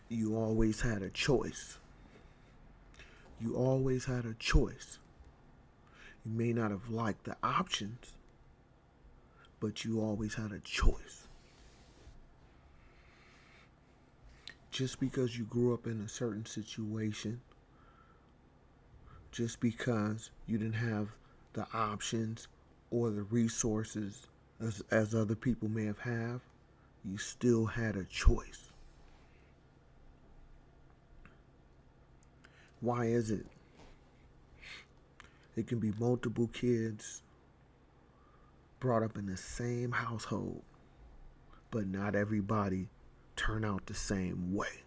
You always had a choice. You always had a choice. You may not have liked the options, but you always had a choice. Just because you grew up in a certain situation, just because you didn't have the options or the resources as other people may have, you still had a choice. Why is it? It can be multiple kids brought up in the same household, but not everybody turn out the same way.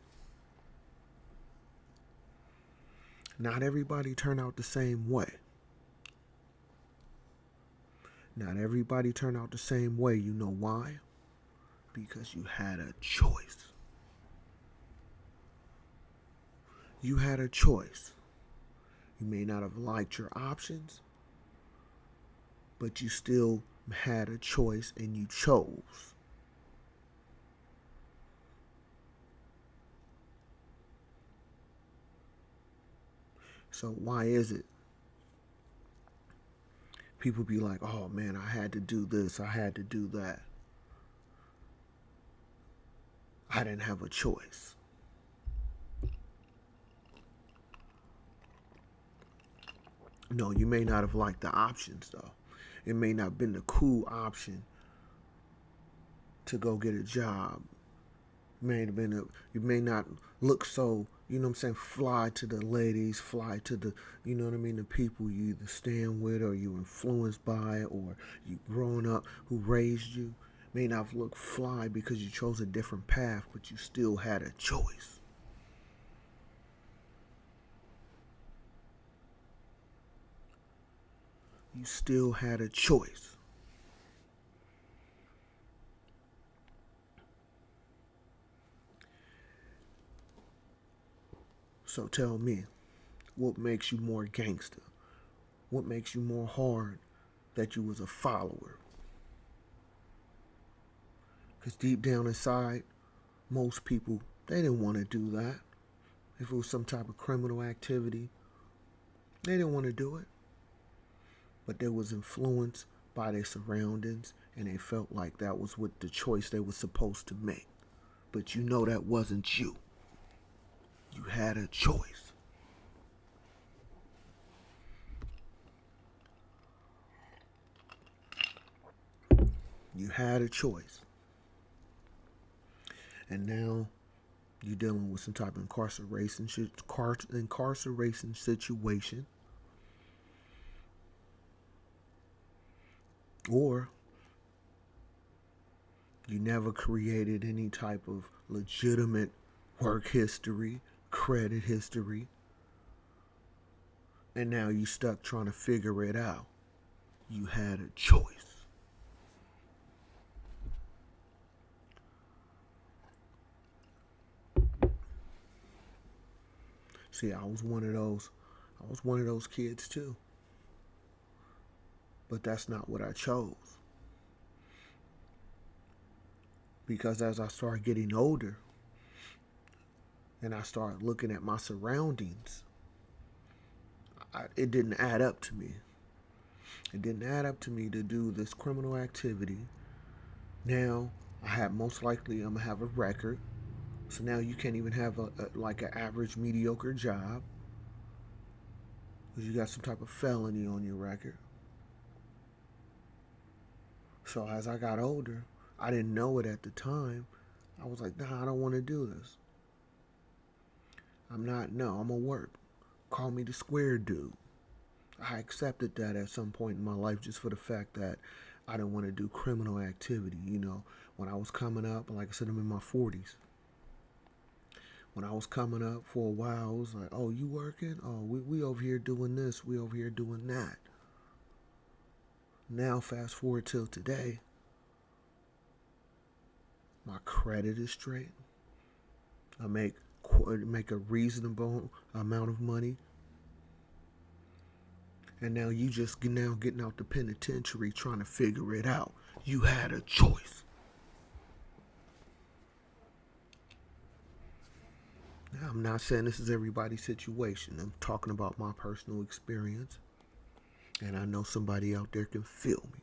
Not everybody turn out the same way. Not everybody turn out the same way. You know why? Because you had a choice. You had a choice. You may not have liked your options, but you still had a choice and you chose. So why is it? People be like, oh man, I had to do this, I had to do that. I didn't have a choice. No, you may not have liked the options though. It may not have been the cool option to go get a job. You may not look so, you know what I'm saying, fly to the ladies, fly to the, you know what I mean, the people you either stand with or you influenced by or you growing up who raised you. May not look fly because you chose a different path, but you still had a choice. You still had a choice. So tell me, what makes you more gangster? What makes you more hard that you was a follower? Because deep down inside, most people, they didn't want to do that. If it was some type of criminal activity, they didn't want to do it. But they was influenced by their surroundings and they felt like that was what the choice they were supposed to make. But you know that wasn't you. You had a choice. You had a choice. And now you're dealing with some type of incarceration situation. Or you never created any type of legitimate work history, credit history, and now you stuck trying to figure it out. You had a choice. See, I was one of those kids too. But that's not what I chose. Because as I started getting older and I started looking at my surroundings, it didn't add up to me. It didn't add up to me to do this criminal activity. Now, most likely I'm going to have a record. So now you can't even have like an average mediocre job because you got some type of felony on your record. So as I got older, I didn't know it at the time. I was like, nah, I don't want to do this. I'm going to work. Call me the square dude. I accepted that at some point in my life just for the fact that I didn't want to do criminal activity. You know, when I was coming up, like I said, I'm in my 40s. When I was coming up for a while, I was like, oh, you working? Oh, we over here doing this. We over here doing that. Now, fast forward till today, my credit is straight. I make a reasonable amount of money. And now you just now getting out the penitentiary trying to figure it out. You had a choice. I'm not saying this is everybody's situation. I'm talking about my personal experience. And I know somebody out there can feel me.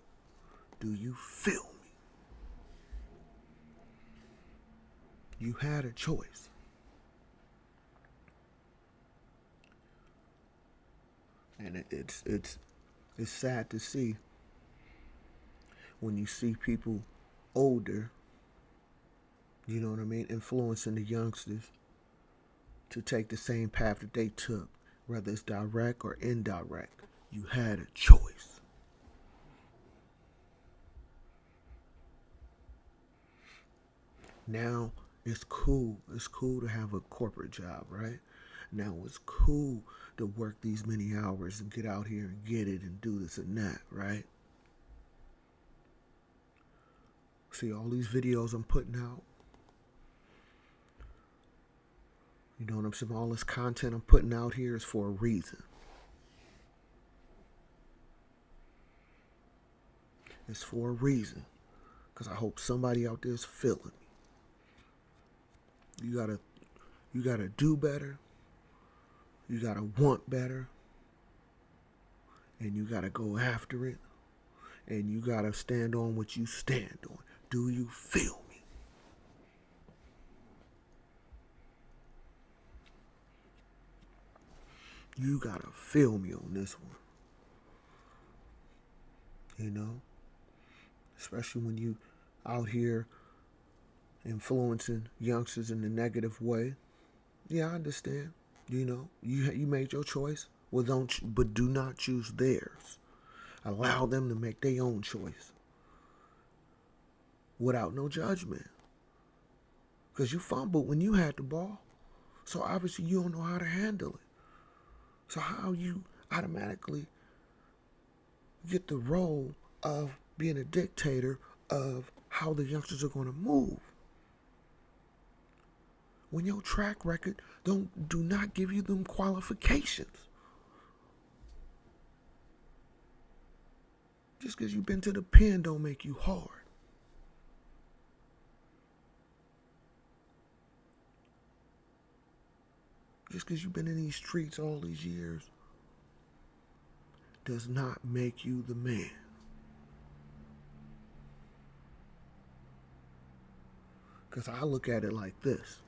Do you feel me? You had a choice. And it's sad to see when you see people older, you know what I mean, influencing the youngsters to take the same path that they took, whether it's direct or indirect. You had a choice. Now it's cool. It's cool to have a corporate job, right? Now it's cool to work these many hours and get out here and get it and do this and that, right? See all these videos I'm putting out? You know what I'm saying? All this content I'm putting out here is for a reason. It's for a reason. Because I hope somebody out there is feeling me. You gotta do better. You gotta want better. And you gotta go after it. And you gotta stand on what you stand on. Do you feel me? You gotta feel me on this one. You know? Especially when you out here influencing youngsters in a negative way. Yeah, I understand. You know, you made your choice. Well, but do not choose theirs. Allow them to make their own choice without no judgment. Because you fumbled when you had the ball. So obviously you don't know how to handle it. So how you automatically get the role of being a dictator of how the youngsters are going to move when your track record do not give you them qualifications? Just because you've been to the pen don't make you hard. Just because you've been in these streets all these years does not make you the man. Because I look at it like this.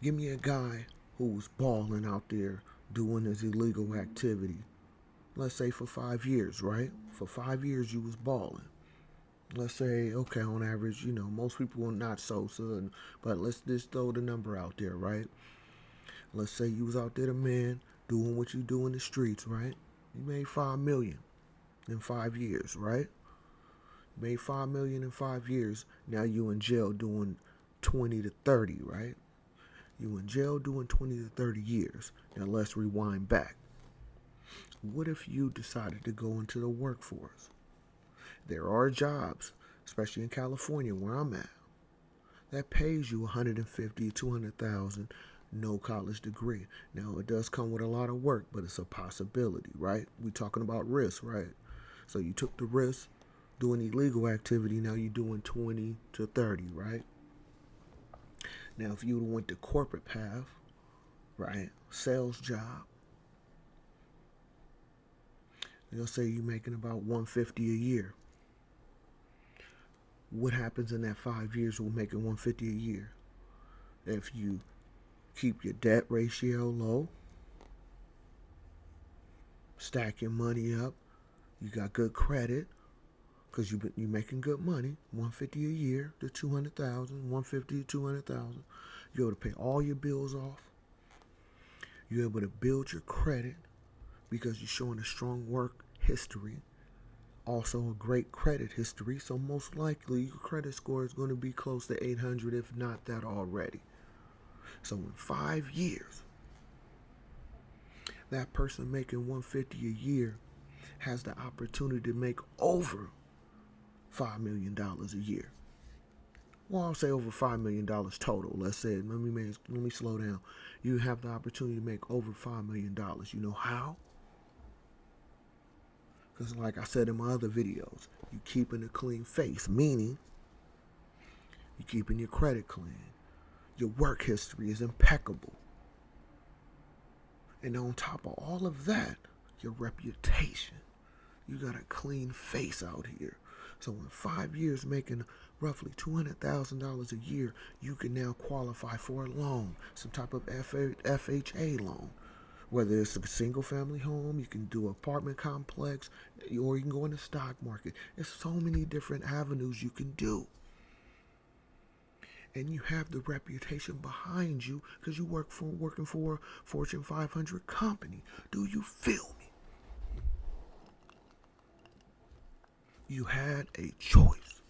Give me a guy who was balling out there doing his illegal activity. Let's say for 5 years, right? For 5 years you was balling. Let's say, okay, on average, you know, most people are not Sosa, but let's just throw the number out there, right? Let's say you was out there, the man, doing what you do in the streets, right? You made $5 million in 5 years, right? Made $5 million in 5 years. Now you in jail doing 20 to 30, right? You in jail doing 20 to 30 years. Now let's rewind back. What if you decided to go into the workforce? There are jobs, especially in California where I'm at, that pays you $150,000, $200,000, no college degree. Now it does come with a lot of work, but it's a possibility, right? We're talking about risk, right? So you took the risk doing illegal activity. Now you're doing 20 to 30, right? Now if you went the corporate path, right, sales job, they'll say you're making about $150 a year. What happens in that 5 years will make it $150 a year? If you keep your debt ratio low, stack your money up, you got good credit, because you're making good money, $150 a year to $200,000, $150 to $200,000. You're able to pay all your bills off. You're able to build your credit because you're showing a strong work history. Also a great credit history, so most likely your credit score is going to be close to 800, if not that already. So in 5 years, that person making $150 a year has the opportunity to make over $5 million a year. Well, I'll say over $5 million total. Let's say, let me slow down. You have the opportunity to make over $5 million. You know how? Because like I said in my other videos, you keeping a clean face, meaning you keeping your credit clean. Your work history is impeccable. And on top of all of that, your reputation. You got a clean face out here. So in 5 years making roughly $200,000 a year, you can now qualify for a loan, some type of FHA loan. Whether it's a single family home, you can do an apartment complex, or you can go in the stock market. There's so many different avenues you can do. And you have the reputation behind you because you working for a Fortune 500 company. Do you feel me? You had a choice.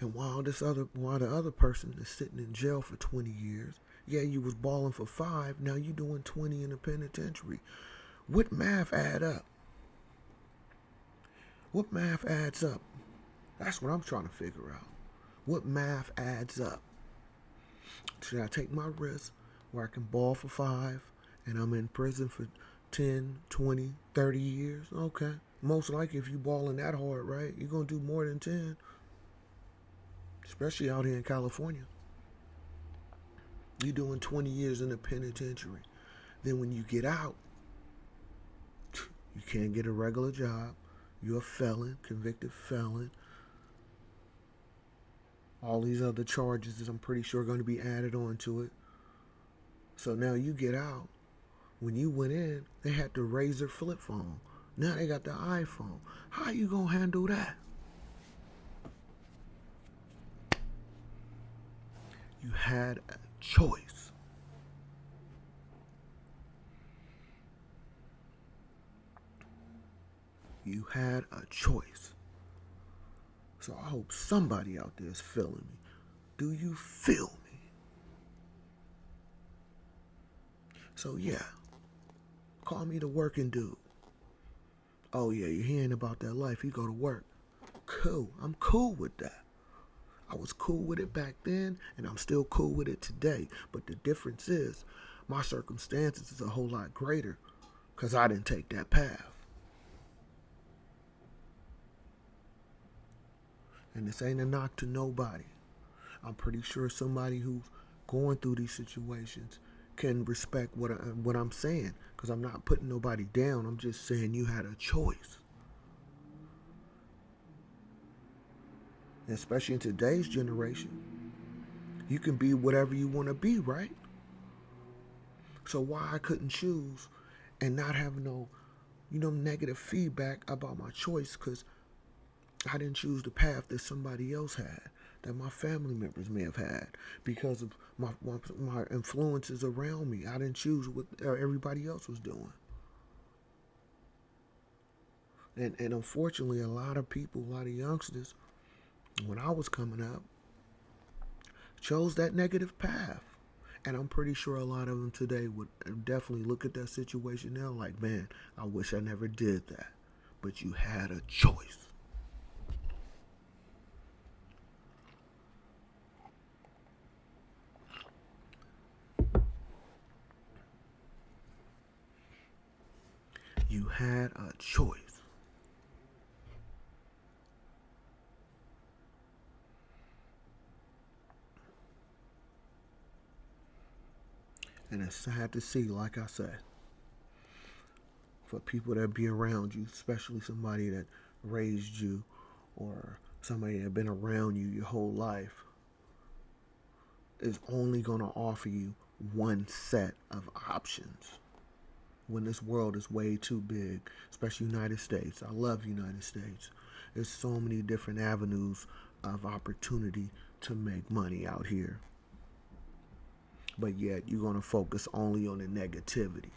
And while the other person is sitting in jail for 20 years, yeah, you was balling for 5, now you doing 20 in the penitentiary. What math add up? What math adds up? That's what I'm trying to figure out. What math adds up? Should I take my risk where I can ball for 5 and I'm in prison for 10, 20, 30 years? Okay. Most likely if you balling that hard, right, you're going to do more than 10. Especially out here in California. You're doing 20 years in the penitentiary. Then when you get out, you can't get a regular job. You're a felon, convicted felon. All these other charges that I'm pretty sure are going to be added on to it. So now you get out. When you went in, they had the Razr flip phone. Now they got the iPhone. How you going to handle that? You had a choice. You had a choice. So I hope somebody out there is feeling me. Do you feel me? So yeah, call me the working dude. Oh yeah, you're hearing about that life. You go to work. Cool. I'm cool with that. I was cool with it back then, and I'm still cool with it today. But the difference is, my circumstances is a whole lot greater because I didn't take that path. And this ain't a knock to nobody. I'm pretty sure somebody who's going through these situations can respect what I'm saying, because I'm not putting nobody down. I'm just saying you had a choice. And especially in today's generation, you can be whatever you want to be, right? So why I couldn't choose and not have no, negative feedback about my choice because I didn't choose the path that somebody else had, that my family members may have had because of my influences around me. I didn't choose what everybody else was doing. And unfortunately, a lot of people, a lot of youngsters, when I was coming up, chose that negative path. And I'm pretty sure a lot of them today would definitely look at that situation now like, man, I wish I never did that. But you had a choice. You had a choice. And it's sad to see, like I said, for people that be around you, especially somebody that raised you or somebody that been around you your whole life, is only going to offer you one set of options when this world is way too big, especially United States. I love United States. There's so many different avenues of opportunity to make money out here. But yet you're going to focus only on the negativity.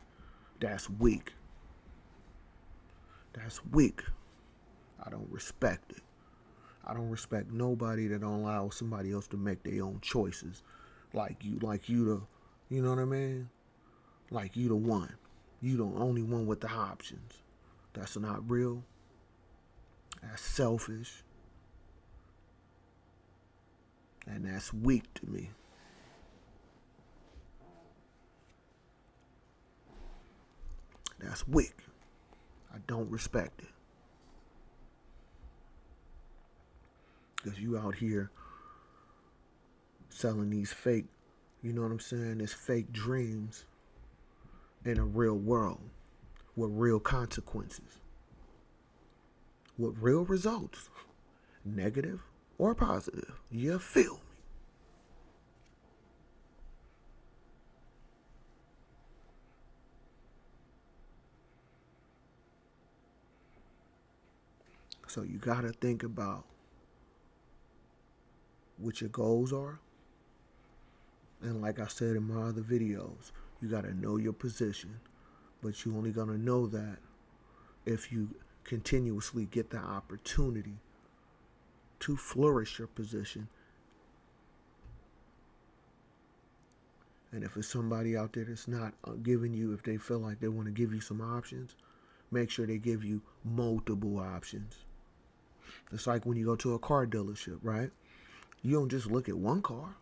That's weak. That's weak. I don't respect it. I don't respect nobody that don't allow somebody else to make their own choices. Like you the, you know what I mean? Like you the one. You the only one with the options. That's not real. That's selfish. And that's weak to me. That's weak. I don't respect it. Because you out here selling these fake, you know what I'm saying? It's fake dreams in a real world with real consequences, with real results, negative or positive. You feel me? So you got to think about what your goals are. And like I said in my other videos, you got to know your position. But you only going to know that if you continuously get the opportunity to flourish your position. And if it's somebody out there that's not giving you, if they feel like they want to give you some options, make sure they give you multiple options. It's like when you go to a car dealership, right? You don't just look at one car.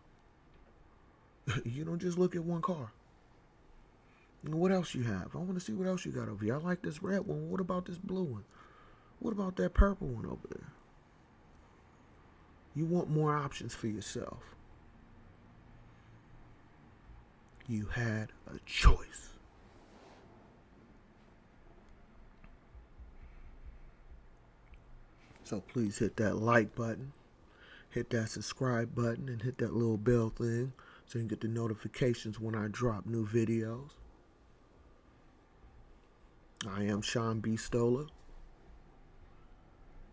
You don't just look at one car. What else you have? I want to see what else you got over here. I like this red one. What about this blue one? What about that purple one over there? You want more options for yourself. You had a choice. So please hit that like button, hit that subscribe button, and hit that little bell thing so you can get the notifications when I drop new videos. I am Sean B. Stoller.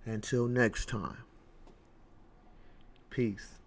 Until next time, peace.